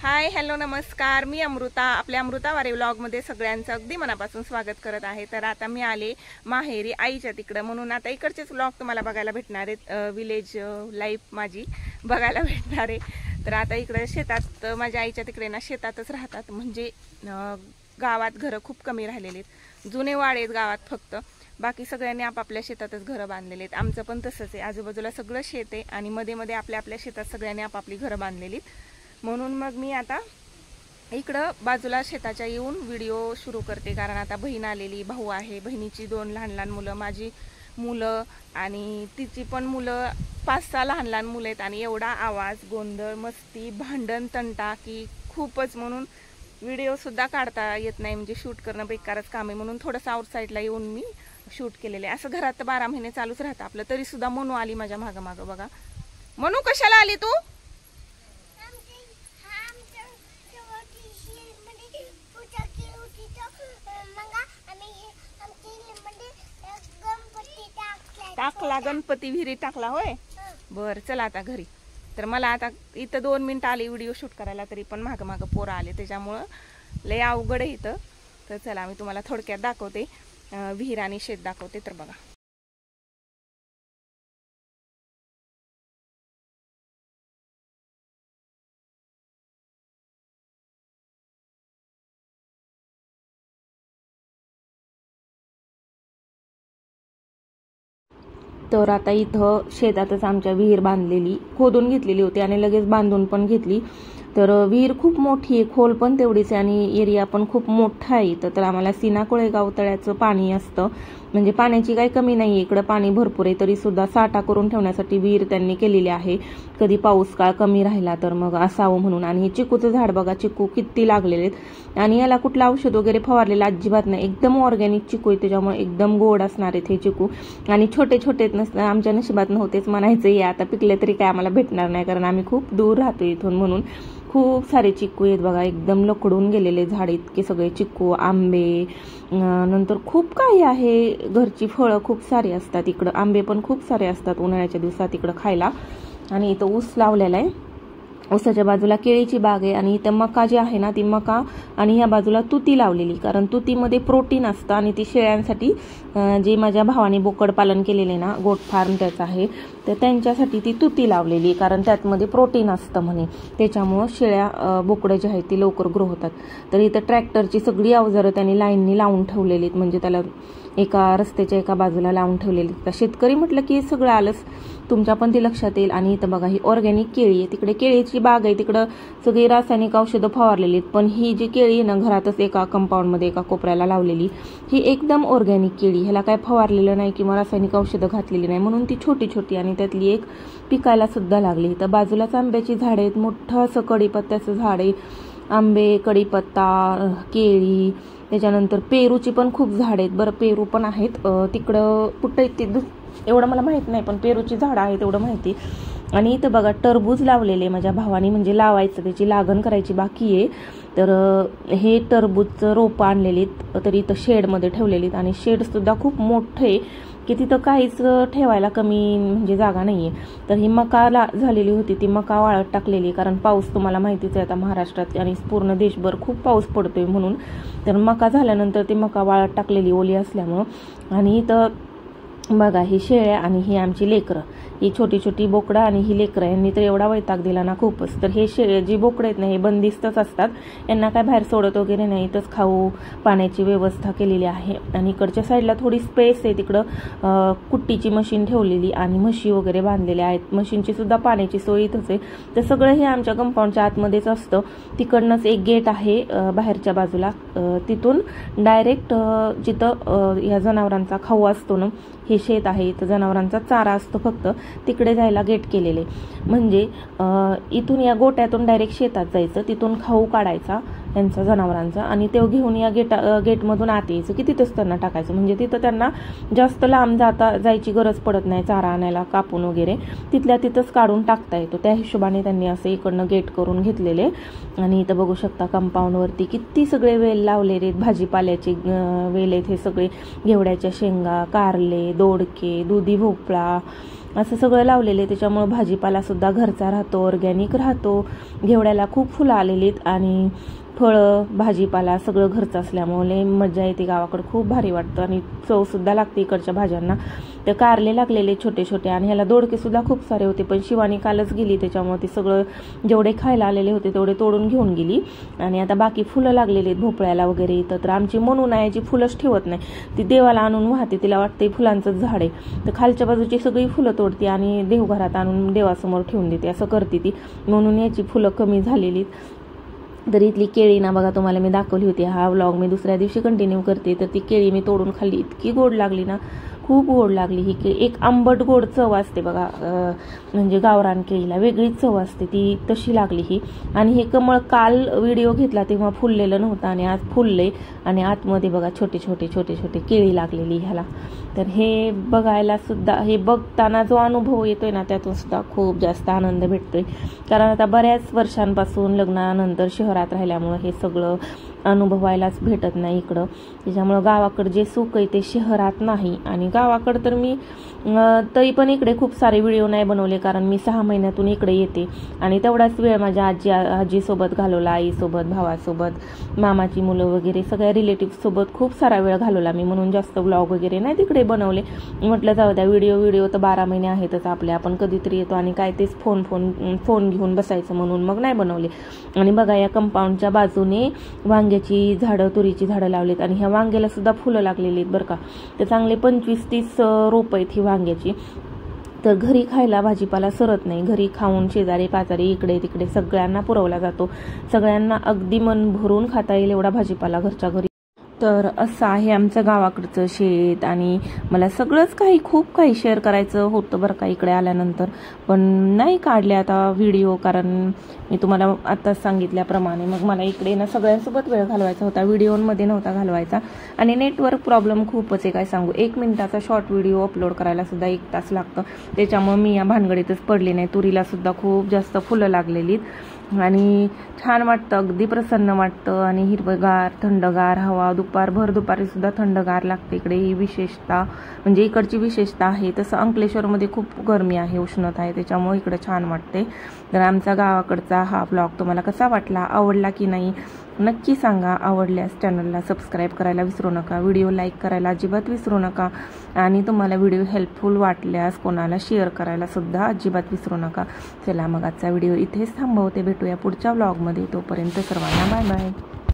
Hi hello नमस्कार, मी अमृता. आपल्या अमृतावारी व्लॉगमध्ये सगळ्यांचं अगदी मनापासून स्वागत करत आहे. तर आता मी आले माहेरी आईच्या तिकडं, म्हणून आता इकडचेच व्लॉग तुम्हाला बघायला भेटणार आहेत. विलेज लाईफ माझी बघायला भेटणार आहे. तर आता इकडे शेतात, माझ्या आईच्या तिकडे ना शेतातच राहतात. म्हणजे गावात घरं खूप कमी राहिलेली आहेत. जुने वाडे आहेत गावात फक्त, बाकी सगळ्यांनी आपापल्या शेतातच घरं बांधलेली आहेत. आमचं पण तसंच आहे, आजूबाजूला सगळं शेत आहे आणि मध्ये मध्ये आपल्या आपल्या शेतात सगळ्यांनी आपापली घरं बांधलेली आहेत. म्हणून मग मी आता इकडं बाजूला शेताच्या येऊन व्हिडिओ सुरू करते. कारण आता बहीण आलेली, भाऊ आहे, बहिणीची 2 लहान लहान मुलं, माझी मुलं आणि तिची पण मुलं, 5-6 लहान लहान मुलं आहेत. आणि एवढा आवाज, गोंधळ, मस्ती, भांडण, तंटा की खूपच. म्हणून व्हिडिओसुद्धा काढता येत नाही, म्हणजे शूट करणं बेकारच काम आहे. म्हणून थोडंसं आउटसाईडला येऊन मी शूट केलेलं आहे. असं घरात तर 12 महिने चालूच राहतं आपलं. तरीसुद्धा मनू आली माझ्या मागं मागं. बघा मनू, कशाला आली तू? टाकला गणपती विहिरीत टाकला होय. बर, चला आता घरी. तर मला आता इथं 2 मिनिटं आली व्हिडिओ शूट करायला, तरी पण मागं मागं पोरं आले, त्याच्यामुळं लय अवघड आहे इथं. तर चला मी तुम्हाला थोडक्यात दाखवते, विहीर आणि शेत दाखवते. तर बघा, तर आता इथं शेतातच आमच्या विहीर बांधलेली, खोदून घेतलेली होती आणि लगेच बांधून पण घेतली. तर विहीर खूप मोठी आहे, खोल पण तेवढीच आहे आणि एरिया पण खूप मोठा आहे. तर आम्हाला सीना कोळेगाव तळ्याचं पाणी असतं, म्हणजे पाण्याची काही कमी नाही आहे. इकडं पाणी भरपूर आहे, तरी सुद्धा साठा करून ठेवण्यासाठी विहीर त्यांनी केलेली आहे. कधी पाऊस काळ कमी राहिला तर मग असावं म्हणून. आणि हे चिकूचं झाड बघा, चिकू किती लागलेले आहेत. आणि याला कुठलं औषध वगैरे फवारलेलं अजिबात नाही, एकदम ऑर्गॅनिक चिकू आहे, त्याच्यामुळे एकदम गोड असणार आहेत हे चिकू. आणि छोटे छोटे नसतं, आमच्या नशिबात नव्हतेच म्हणायचं. हे आता पिकले तरी काय आम्हाला भेटणार नाही, कारण आम्ही खूप दूर राहतो इथून. म्हणून खूप सारे चिक्कू आहेत बघा, एकदम लकडून गेलेले झाड, इतके सगळे चिक्कू, आंबे, नंतर खूप काही आहे. घरची फळं खूप सारी असतात इकडं, आंबे पण खूप सारे असतात उन्हाळ्याच्या दिवसात इकडं खायला. आणि इथं ऊस लावलेला आहे, ऊसाच्या बाजूला केळीची बाग आहे. आणि इथं मका जी आहे ना, ती मका, आणि ह्या बाजूला तुती लावलेली, कारण तुतीमध्ये प्रोटीन असतं. आणि ती शेळ्यांसाठी, जे माझ्या भावाने बोकड पालन केलेले ना, गोट फार्म त्याचं आहे, तर त्यांच्यासाठी ती तुती लावलेली, कारण त्यातमध्ये प्रोटीन असतं म्हणे. त्याच्यामुळं शेळ्या, बोकडं जे आहेत ती लवकर ग्रो होतात. तर इथं ट्रॅक्टरची सगळी अवजारं त्यांनी लाईननी लावून ठेवलेली आहेत, म्हणजे त्याला एका रस्त्याच्या एका बाजूला लावून ठेवलेली. तर शेतकरी म्हटलं की सगळं आलंच, तुमच्या पण ती लक्षात येईल. आणि इथं बघा, ही ऑर्गॅनिक केळी आहे, तिकडे केळीची बाग आहे, तिकडं सगळी रासायनिक औषधं फवारलेली आहेत. पण ही जी केळी आहे ना, घरातच एका कंपाऊंडमध्ये एका कोपऱ्याला लावलेली, ही एकदम ऑर्गॅनिक केळी, ह्याला काय फवारलेलं नाही किंवा रासायनिक औषधं घातलेली नाही, म्हणून ती छोटी छोटी. आणि त्यातली एक पिकायला सुद्धा लागली. तर बाजूलाच आंब्याची झाडं आहेत, मोठं असं कढीपत्त्याचं झाड आहे, आंबे, कढीपत्ता, केळी, त्याच्यानंतर पेरूची पण खूप झाडं आहेत. बरं, पेरू पण आहेत तिकडं, कुठं ते एवढं मला माहित नाही, पण पेरूची झाडं आहेत एवढं माहिती. आणि इथं बघा टरबूज लावलेले माझ्या भावाने, म्हणजे लावायचं, त्याची लागण करायची बाकी आहे. तर हे टरबूजचं रोपं आणलेली, तर इथं शेडमध्ये ठेवलेलीत. आणि शेडसुद्धा खूप मोठं आहे, की तिथं काहीच ठेवायला कमी म्हणजे जागा नाही आहे. तर ही मका झालेली होती, ती मका वाळत टाकलेली, कारण पाऊस तुम्हाला माहितीच आहे आता महाराष्ट्रात आणि पूर्ण देशभर खूप पाऊस पडतोय म्हणून. तर मका झाल्यानंतर ती मका वाळत टाकलेली ओली असल्यामुळं. आणि इथं बघा, ही शेळ्या आणि ही आमची लेकरं, ही छोटी छोटी बोकडं आणि ही लेकरं, यांनी तर एवढा वैताग दिला ना खूपच. तर हे जी बोकडं आहेत ना, हे बंदिस्तच असतात, यांना काय बाहेर सोडत वगैरे नाही, इथंच खाऊ पाण्याची व्यवस्था केलेली आहे. आणि इकडच्या साईडला थोडी स्पेस आहे, तिकडं कुट्टीची मशीन ठेवलेली आणि म्हशी वगैरे बांधलेल्या आहेत. मशीनची सुद्धा पाण्याची सोय इथंच आहे. तर सगळं हे आमच्या कंपाऊंडच्या आतमध्येच असतं. तिकडनंच एक गेट आहे बाहेरच्या बाजूला, तिथून डायरेक्ट जिथं या जनावरांचा खाऊ असतो ना, हे शेत आहे, इथं जनावरांचा चारा असतो फक्त, तिकडे जायला गेट केलेले. म्हणजे इथून या गोट्यातून डायरेक्ट शेतात जायचं, तिथून खाऊ काढायचा त्यांचा जनावरांचा, आणि ते घेऊन या गेटमधून आत यायचं की तिथंच त्यांना टाकायचं. म्हणजे तिथं त्यांना जास्त लांब जायची गरज पडत नाही चारा आणायला, कापून वगैरे, तिथल्या तिथंच काढून टाकता येतो. त्या हिशोबाने त्यांनी असं इकडनं गेट करून घेतलेले. आणि इथं बघू शकता कंपाऊंडवरती किती सगळे वेल लावलेले आहेत, भाजीपाल्याचे वेल आहेत हे सगळे, घेवड्याच्या शेंगा, कारले, दोडके, दुधी भोपळा, असं सगळं लावलेलं आहे. त्याच्यामुळं भाजीपालासुद्धा घरचा राहतो, ऑर्गॅनिक राहतो. घेवड्याला खूप फुलं आलेली आहेत आणि फळं भाजीपाला सगळं घरचं असल्यामुळे मजा येते. गावाकडं खूप भारी वाटतं आणि चवसुद्धा लागते इकडच्या भाज्यांना. तर कारले लागलेले छोटे छोटे आणि ह्याला दोडकेसुद्धा खूप सारे होते, पण शिवानी कालच गेली त्याच्यामुळे ते सगळं जेवढे खायला आलेले होते तेवढे तोडून घेऊन गेली. आणि आता बाकी फुलं लागलेली आहेत भोपळ्याला वगैरे. तर आमची म्हणून फुलंच ठेवत नाही, ती देवाला आणून वाहते, तिला वाटते फुलांचंच झाड आहे. तर खालच्या बाजूची सगळी फुलं तोडते आणि देवघरात आणून देवासमोर ठेवून देते, असं करते ती. म्हणून याची फुलं कमी झालेली. तर इथली केळी ना बघा, तुम्हाला मी दाखवली होती. हा व्लॉग मी दुसऱ्या दिवशी कंटिन्यू करते. तर ती केळी मी तोडून खाल्ली, इतकी गोड लागली ना, खूप गोड लागली ही केळी. एक आंबट गोड चव असते बघा, म्हणजे गावरान केळीला वेगळीच चव असते, ती तशी लागली ही. आणि हे कमळ काल व्हिडिओ घेतला तेव्हा फुललेलं नव्हतं आणि आज फुलले आणि आतमध्ये बघा छोटे छोटे केळी लागलेली ह्याला. तर हे बघायला सुद्धा, हे बघताना जो अनुभव येतोय ना त्यातून सुद्धा खूप जास्त आनंद भेटतोय. कारण आता बऱ्याच वर्षांपासून लग्नानंतर शहरात राहिल्यामुळं हे सगळं अनुभवायलाच भेटत नाही इकडं. त्याच्यामुळं गावाकडं जे सुख आहे ते शहरात नाही. आणि गावाकडं तर मी तरी पण इकडे खूप सारे व्हिडिओ नाही बनवले, कारण मी 6 महिन्यातून इकडे येते आणि तेवढाच वेळ माझ्या आजीसोबत घालवला, आईसोबत, भावासोबत, मामाची मुलं वगैरे सगळ्या रिलेटिव्हसोबत खूप सारा वेळ घालवला मी. म्हणून जास्त व्लॉग वगैरे नाही तिकडे बनवले. म्हटलं जाऊ द्या, व्हिडिओ तर 12 महिने आहेतच आपले, आपण कधीतरी येतो आणि काय तेच फोन घेऊन बसायचं, म्हणून मग नाही बनवले. आणि बघा या कंपाऊंडच्या बाजूने वांग्याची झाडं, तुरीची झाडं लावलीत आणि ह्या वांग्याला सुद्धा फुलं लागलेली आहेत बरं का. तर चांगले 25-30 रोप आहेत ही वांग्याची. तर घरी खायला भाजीपाला सरत नाही, घरी खाऊन शेजारी पाजारी इकडे तिकडे सगळ्यांना पुरवला जातो. सगळ्यांना अगदी मन भरून खाता येईल एवढा भाजीपाला घरच्या घरी. तर असं आहे आमचं गावाकडचं शेत. आणि मला सगळंच खूप काही शेअर करायचं होतं बरं का इकडे आल्यानंतर, पण नाही काढले आता व्हिडिओ, कारण मी तुम्हाला आत्ताच सांगितल्याप्रमाणे मग मला इकडे ना सगळ्यांसोबत वेळ घालवायचा होता, व्हिडिओमध्ये नव्हता घालवायचा. आणि नेटवर्क प्रॉब्लेम खूपच आहे, काय सांगू. 1 मिनिटाचा शॉर्ट व्हिडिओ अपलोड करायला सुद्धा 1 तास लागतं. त्याच्यामुळे मी या भानगडीतच पडली नाही. तुरीला सुद्धा खूप जास्त फुलं लागलेली आणि छान वाटतं, अगदी प्रसन्न वाटतं आणि हिरवगार थंडगार हवा. भर दुपारी सुद्धा थंडगार लागते इकडे. ही विशेषता म्हणजे इकडची विशेषता आहे. तसं अंकलेश्वरमध्ये खूप गरमी आहे, उष्णता आहे, त्याच्यामुळे इकडे छान वाटते. तर आमचा गावाकडचा हा व्लॉग तुम्हाला कसा वाटला, आवडला की नाही नक्की सांगा. आवडल्यास चॅनलला सबस्क्राईब करायला विसरू नका, व्हिडिओ लाईक करायला अजिबात विसरू नका आणि तुम्हाला व्हिडिओ हेल्पफुल वाटल्यास कोणाला शेअर करायला सुद्धा अजिबात विसरू नका. चला मग आजचा व्हिडिओ इथेच थांबवते, भेटूया पुढच्या व्लॉगमध्ये. तोपर्यंत सर्वांना बाय बाय.